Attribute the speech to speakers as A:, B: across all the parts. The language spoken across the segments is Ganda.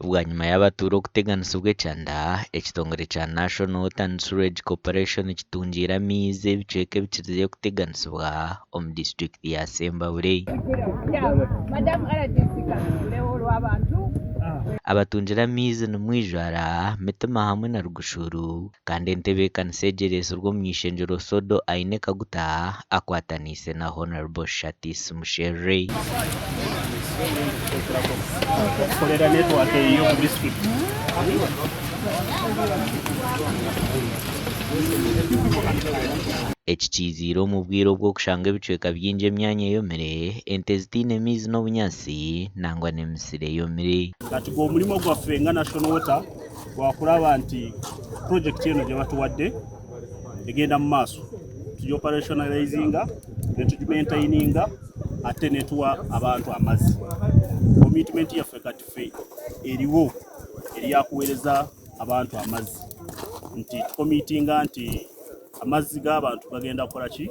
A: Bwa nyuma y'abatura okuteganisibwa ekyanda ekitongore kya National Water and Sewerage Corporation kitungiire amaizi ebicweka ebikirize kuteganisibwa omu district ya Sembabure. Abatungira amaizi nimwijwara Mitima hamwe na Rugushuru kandi entebeekanisa egyeresirwe omu ishengyero Sodo aine Kaguta akwataniise na Honorable Shatis Musherre. Ekikiizire omu bwire obw'okushanga ebicweka bingi emyanya eyomire, ente zitaine maizi n'obunyaasi nangwa n'emisiri eyomire.
B: Kati omulimo gwaffe nga National Water gwakulaba nti project eno gye batuwadde egenda mu maaso tugioperationalizinga ne tugimaintaininga ate ne tuwa abantu amazzi. Commitment yaffe kati ffe eriwo eryakuweereza abantu amazzi nti tukomitinga nti amazzi g'abantu gagenda kukola ki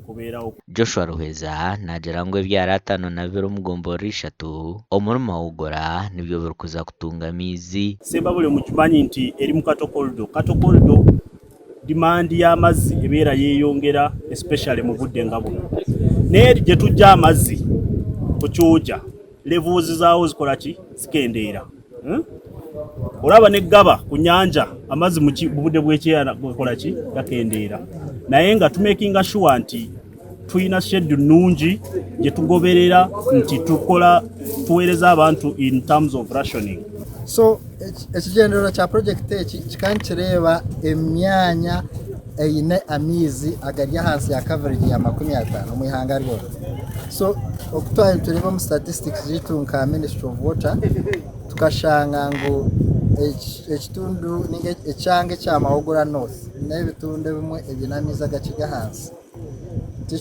B: kubeerawo.
A: Joshua Ruheza nagira ngu ebyara 5 na biro mugombo 3 omurimo awugora nibyo birikuza kutunga amaizi.
B: Sembabule mukimanyi nti eri mu Katokoldo demand y'amazzi ebeera yeeyongera especially mu budde nga buno. Naye gye tujja amazzi ku Kyoja levels zaawo zikola ki zikendeera. Olaba ne Gaba ku nyanja amazzi mu budde bw'ekyera bukola ki gakendeera. Naye nga tumakinga sure nti tuyina schedule nungi gye tugoberera nti tuweereza abantu in terms of rationing.
C: So ekigendero kya project eki kikankireeba emyanya eine amaizi agari ahansi ya coverage ya 50 mu ihanga lyona. So okutwara tureba mu statistics zitu nka Ministry of Water tukashanga ngo ekitundu ninge ecyange kya Mahogora North n'ebitunde bimwe ebinamiza agakiga hansi.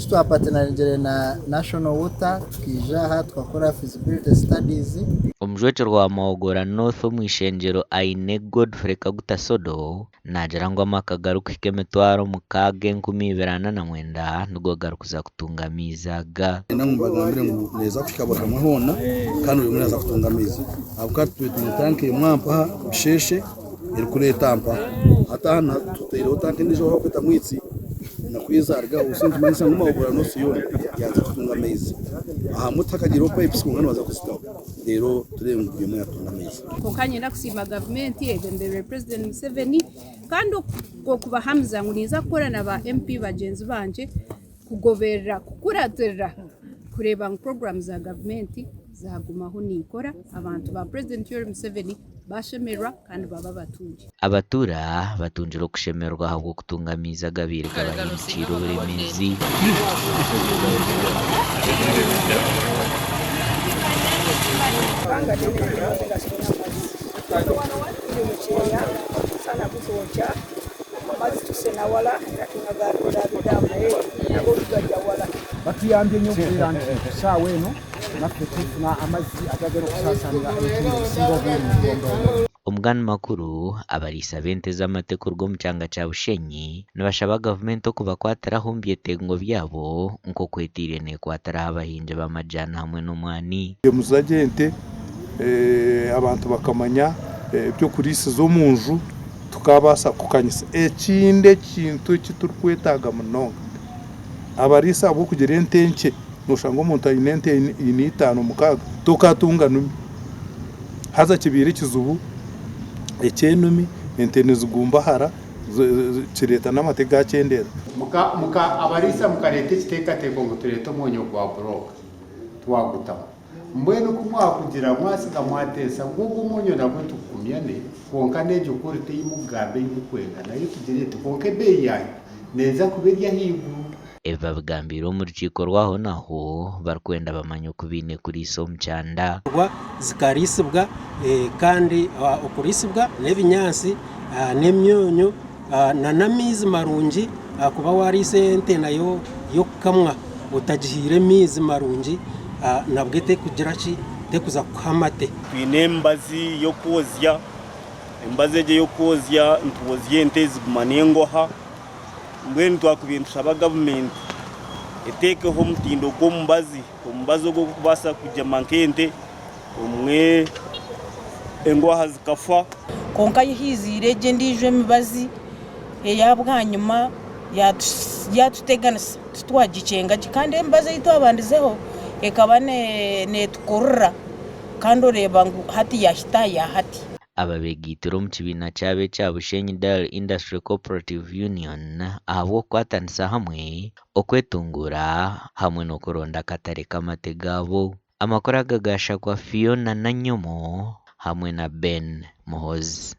C: Twapatanarinjire na National Water tukijaha tukakora feasibility studies.
A: Omujwekero wa Mahogora North omu ishengyero aine Godfrey Kaguta Sodo nagira ngu amaka garukuhika 6,249 nigo garukuza kutunga amaizi aga.
D: Bagambire ngu neza kushika bakamwe hona kandi uyu mwana aza kutunga amaizi abukati twetine tanke mwampa bisheshe iri kureta mpa atana tutero tanke nijo hokweta mwitsi na kwizarga usinzi manisa nguma Mahogora North yone yaza kutunga amaizi aha mutakagiro pipes kungana baza kusitaho rero turembuye mu yatunga amaizi
E: kokanye nakusima government egendere President Museveni kandi okuba Hamza nguniza gukora na ba MP bagenzi banje kugoberera kukuratira kureba programs za government zagumaho nikora abantu ba President Yoweri Museveni bashemerwa kandi baba batungi.
A: Abatura batunjira okushemerwa habwo kutunga amaizi agabire gabahindukira oburemezi.
F: batuyambye nnyo okubeera nti kusaawa eno naffe tufuna amazzi agagera okusaasanya ekisinga obulungi.
A: Omugani makuru abariisa b'ente z'amateeko rw'omu kyanga kya Bushenyi nibashaba gavumenti okubakwatiraho omu byetengo byabo nk'okwetiire neekwatiraho abahingi b'amajani hamwe n'omwani.
G: Muzage ente abantu bakamanya eby'okuriisiza omu nju tukabaasa kukanyisa ekindi ekintu ekiturikwetaaga munonga abariisa ab'okugira ente nkye noshanga omuntu aine ente 5-6 tokatunga numi haza kibiire ekizibu ekyenumi ente nizigumbahara kireta n'amate gakyendera
H: muka abariisa mukareta ekiteekateeko ngu turete omwonyo gwa buroka twagutamu mbwenu kumwakugira mwasiga mwateesa ng'ogwo omwonyo nagwe tukumyane kwonka n'egyo kuri teyimugambe yimukwega naye tugire ti kwonka ebbeeyi yayo neeza kuba eri ahaiguru.
A: Eva bigambira omu rukiiko rwaho naho barikwenda bamanya oku baine kuriisa omu kyanda
I: zikariisibwa kandi okuriisibwa n'ebinyaasi n'emyonyo n'amaizi marungi kuba wariisa ente nayo y'okukamwa otagihiire amaizi marungi nabwo tekugira ki tekuza kuhamate.
B: Twine embazi y'okwozya embazi egyo y'okwozya ntwozya ente ziguma n'engoha mbwenu twakubye ntushaba gavumenti eteekeho omutindo gw'omubazi ogw'okubaasa kugema nk'ente omwe engwaha zikafa
J: konka yihizire je ndijwe mibazi eyabwanyuma yatuteganisa twagicenga kandi embaze itabandizeho ekaba ne tukorra kandi oreba ngo hati yahita ya hati
A: ababegitiro mu kibina cyabe cya Bushenyi Dairy Industry Cooperative Union abo kwatanisa hamwe okwetungura hamwe no kuronda akatare k'amate gabo. Amakuru agagasha kwa Fiona na Nyomo hamwe na Ben Muhozi.